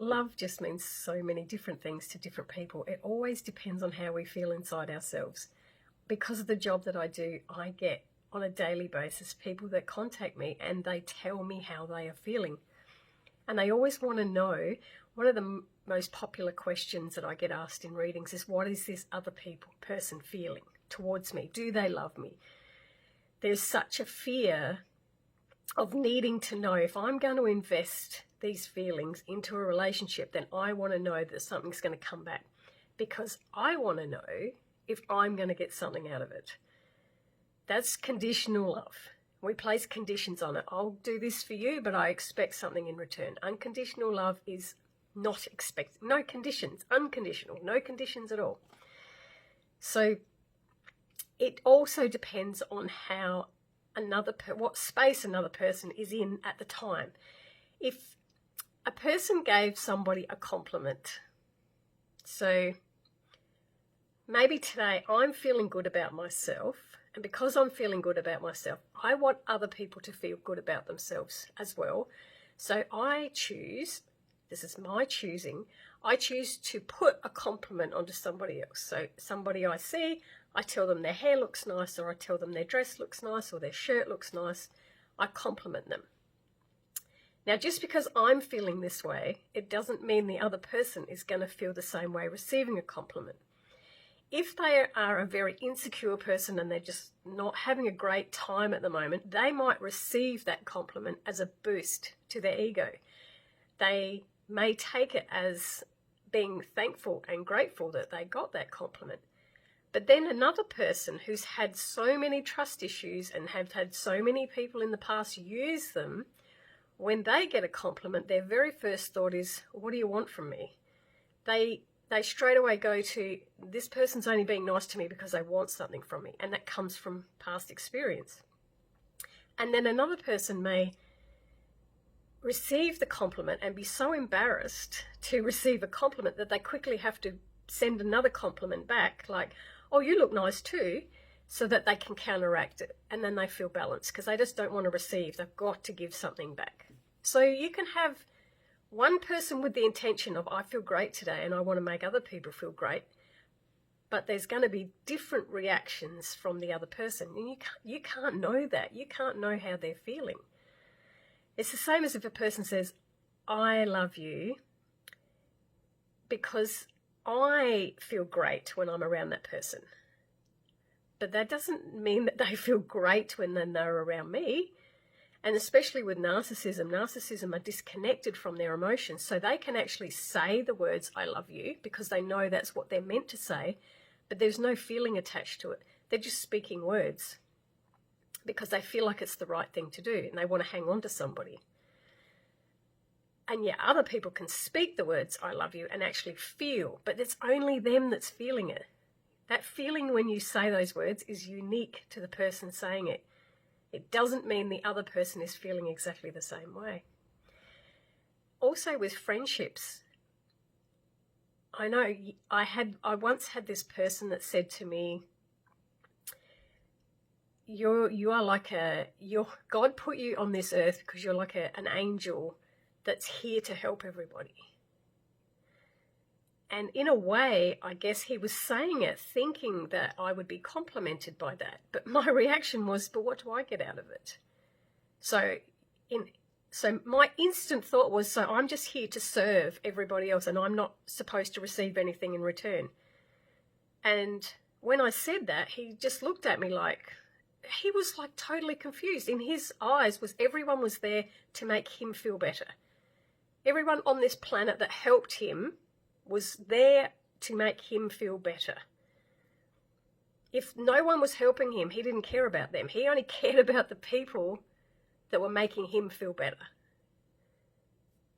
love just means so many different things to different people. It always depends on how we feel inside ourselves. Because of the job that I do, I get on a daily basis people that contact me and they tell me how they are feeling. And they always want to know, one of the most popular questions that I get asked in readings is, what is this other person feeling towards me? Do they love me? There's such a fear of needing to know, if I'm going to invest these feelings into a relationship, then I want to know that something's going to come back, because I want to know if I'm going to get something out of it. That's conditional love. We place conditions on it. I'll do this for you, but I expect something in return. Unconditional love is not expect, no conditions, unconditional, no conditions at all. So it also depends on how what space another person is in at the time. If a person gave somebody a compliment, so maybe today I'm feeling good about myself, and because I'm feeling good about myself, I want other people to feel good about themselves as well. So I choose, this is my choosing, I choose to put a compliment onto somebody else. So somebody I see, I tell them their hair looks nice, or I tell them their dress looks nice, or their shirt looks nice. I compliment them. Now, just because I'm feeling this way, it doesn't mean the other person is going to feel the same way receiving a compliment. If they are a very insecure person and they're just not having a great time at the moment, they might receive that compliment as a boost to their ego. They may take it as being thankful and grateful that they got that compliment. But then another person who's had so many trust issues and have had so many people in the past use them, when they get a compliment, their very first thought is, what do you want from me? They straight away go to, this person's only being nice to me because they want something from me. And that comes from past experience. And then another person may receive the compliment and be so embarrassed to receive a compliment that they quickly have to send another compliment back, like, oh, you look nice too, so that they can counteract it. And then they feel balanced because they just don't want to receive. They've got to give something back. So you can have one person with the intention of, I feel great today and I want to make other people feel great, but there's going to be different reactions from the other person. And you can't know that. You can't know how they're feeling. It's the same as if a person says, I love you because I feel great when I'm around that person. But that doesn't mean that they feel great when they're around me. And especially with narcissism are disconnected from their emotions. So they can actually say the words, I love you, because they know that's what they're meant to say, but there's no feeling attached to it. They're just speaking words because they feel like it's the right thing to do and they want to hang on to somebody. And yeah, other people can speak the words, I love you, and actually feel, but it's only them that's feeling it. That feeling when you say those words is unique to the person saying it. It doesn't mean the other person is feeling exactly the same way. Also with friendships, I know I once had this person that said to me, God put you on this earth because you're like an angel that's here to help everybody. And in a way, I guess he was saying it thinking that I would be complimented by that. But my reaction was, but what do I get out of it? So my instant thought was, so I'm just here to serve everybody else and I'm not supposed to receive anything in return. And when I said that, he just looked at me like, he was like totally confused. In his eyes everyone was there to make him feel better. Everyone on this planet that helped him was there to make him feel better. If no one was helping him, he didn't care about them. He only cared about the people that were making him feel better.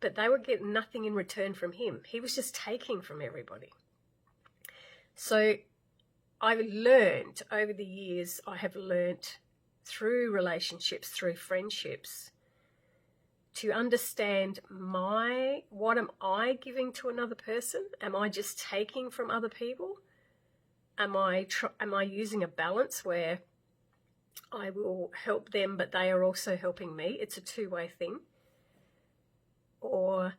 But they would get nothing in return from him. He was just taking from everybody. So I learned over the years, I have learned through relationships, through friendships, to understand what am I giving to another person? Am I just taking from other people? Am I using a balance where I will help them, but they are also helping me? It's a two-way thing. Or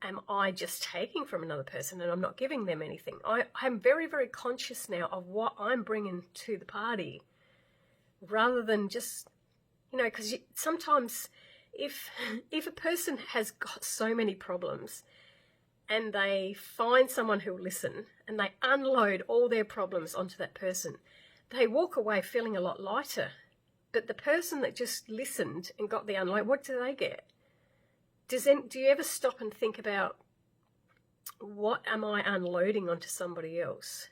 am I just taking from another person and I'm not giving them anything? I'm very, very conscious now of what I'm bringing to the party, rather than just, because sometimes if a person has got so many problems and they find someone who'll listen and they unload all their problems onto that person, they walk away feeling a lot lighter. But the person that just listened and got the unload, what do they get? Do you ever stop and think about, what am I unloading onto somebody else,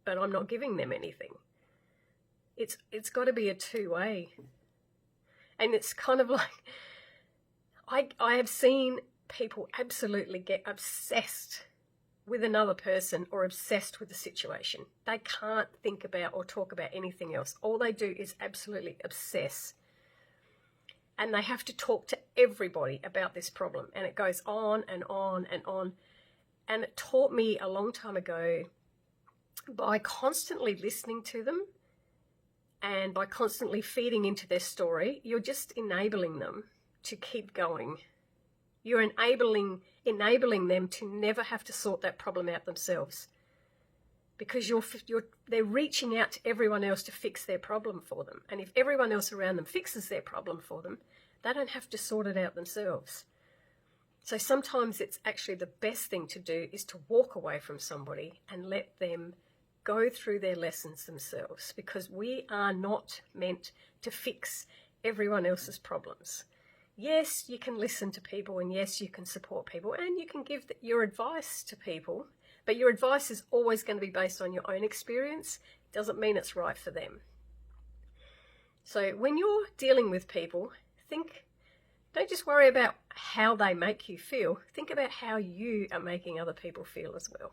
but I'm not giving them anything? It's got to be a two-way. And it's kind of like, I have seen people absolutely get obsessed with another person or obsessed with the situation. They can't think about or talk about anything else. All they do is absolutely obsess. And they have to talk to everybody about this problem. And it goes on and on and on. And it taught me a long time ago, by constantly listening to them and by constantly feeding into their story, you're just enabling them to keep going. You're enabling them to never have to sort that problem out themselves, because they're reaching out to everyone else to fix their problem for them. And if everyone else around them fixes their problem for them, they don't have to sort it out themselves. So sometimes it's actually the best thing to do is to walk away from somebody and let them go through their lessons themselves, because we are not meant to fix everyone else's problems. Yes, you can listen to people, and yes, you can support people, and you can give your advice to people, but your advice is always going to be based on your own experience. It doesn't mean it's right for them. So when you're dealing with people, don't just worry about how they make you feel. Think about how you are making other people feel as well.